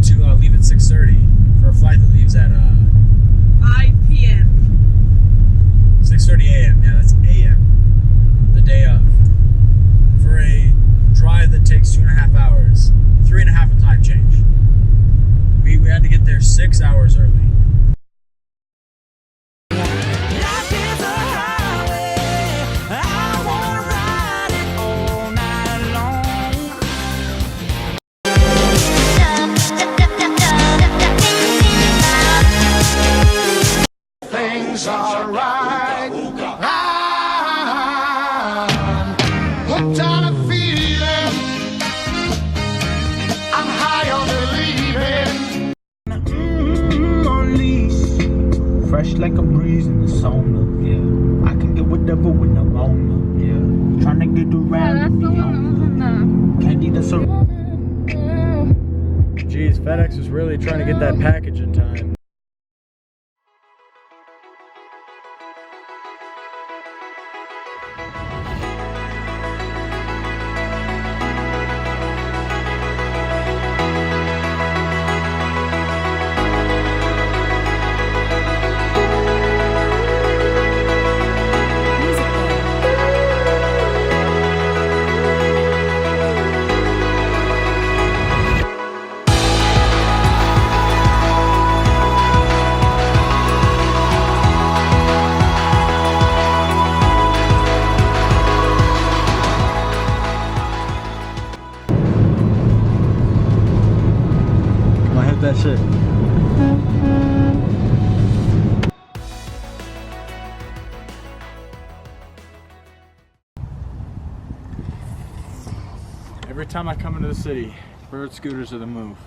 good to leave at 6:30 for a flight that leaves at 5 p.m. 6:30 a.m. Yeah, that's a.m. The day of. For a drive that takes 2.5 hours, 3.5 a time change. We had to get there 6 hours early. Things are right. I'm hooked on a feeling. I'm high on believing. Unleash, fresh like a breeze in the sauna. Yeah, I can get whatever when I wanna. Yeah, trying to get around me. Candy that's a. Geez, FedEx was really trying to get that package in time. That shit. Every time I come into the city, Bird scooters are the move.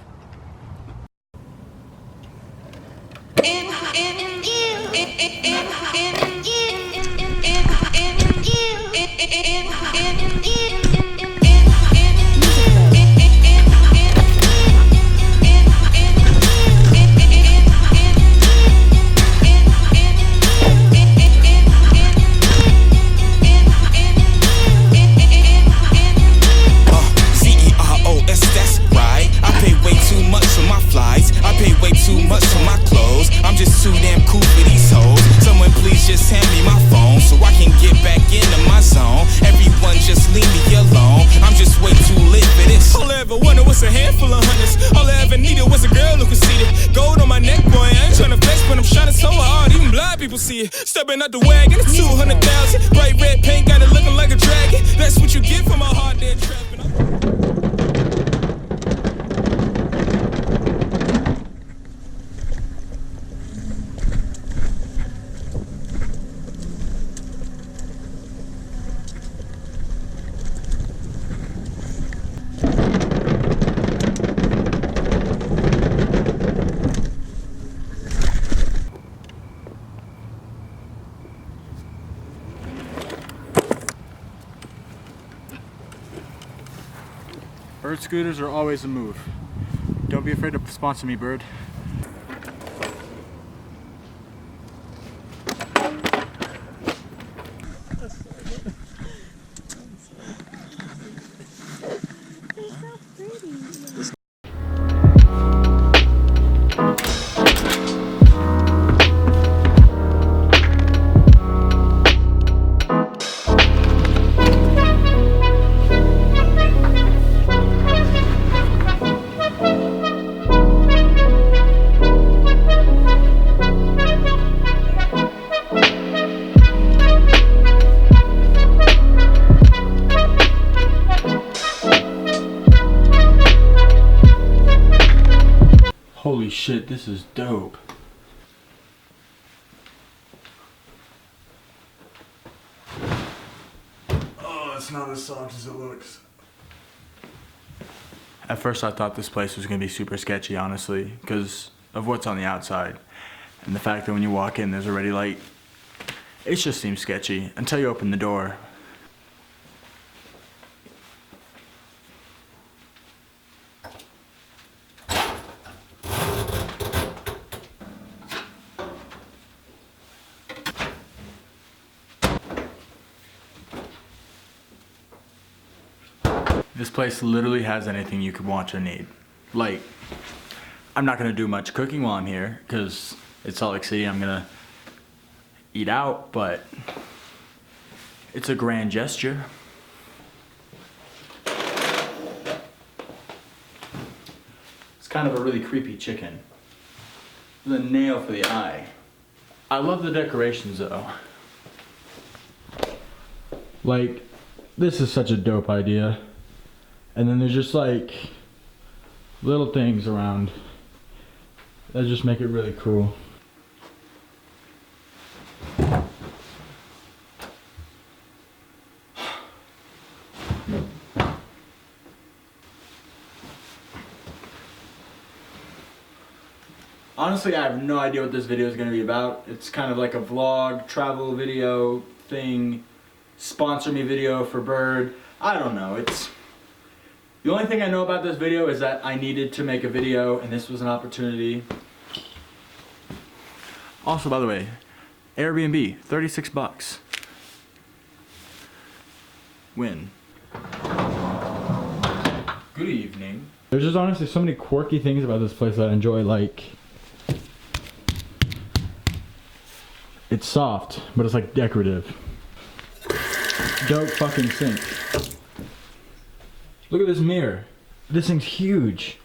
People see it, stepping out the wagon, 200,000, bright red paint, got it looking like a dragon. That's what you get from a hard dead trapping. Bird scooters are always a move. Don't be afraid to sponsor me, Bird. Holy shit, this is dope. Oh, it's not as soft as it looks. At first I thought this place was gonna be super sketchy, honestly, because of what's on the outside. And the fact that when you walk in there's already light. It just seems sketchy until you open the door. This place literally has anything you could want or need. Like, I'm not gonna do much cooking while I'm here because it's Salt Lake City. I'm gonna eat out, but it's a grand gesture. It's kind of a really creepy chicken. The nail for the eye. I love the decorations though. Like, this is such a dope idea. And then there's just like little things around that just make it really cool. Honestly, I have no idea what this video is going to be about. It's kind of like a vlog, travel video thing, sponsor me video for Bird. I don't know. It's the only thing I know about this video is that I needed to make a video and this was an opportunity. Also, by the way, Airbnb, 36 bucks. Win. Good evening. There's just honestly so many quirky things about this place that I enjoy, like it's soft, but it's like decorative. Dope fucking sink. Look at this mirror. This thing's huge.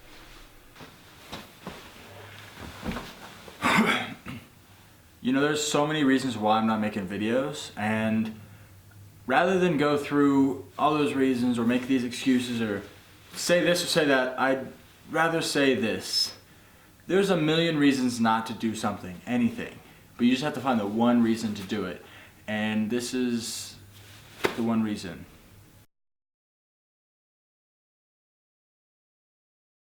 You know, there's so many reasons why I'm not making videos, and rather than go through all those reasons or make these excuses or say this or say that, I'd rather say this. There's a million reasons not to do something, anything, but you just have to find the one reason to do it, and this is the one reason.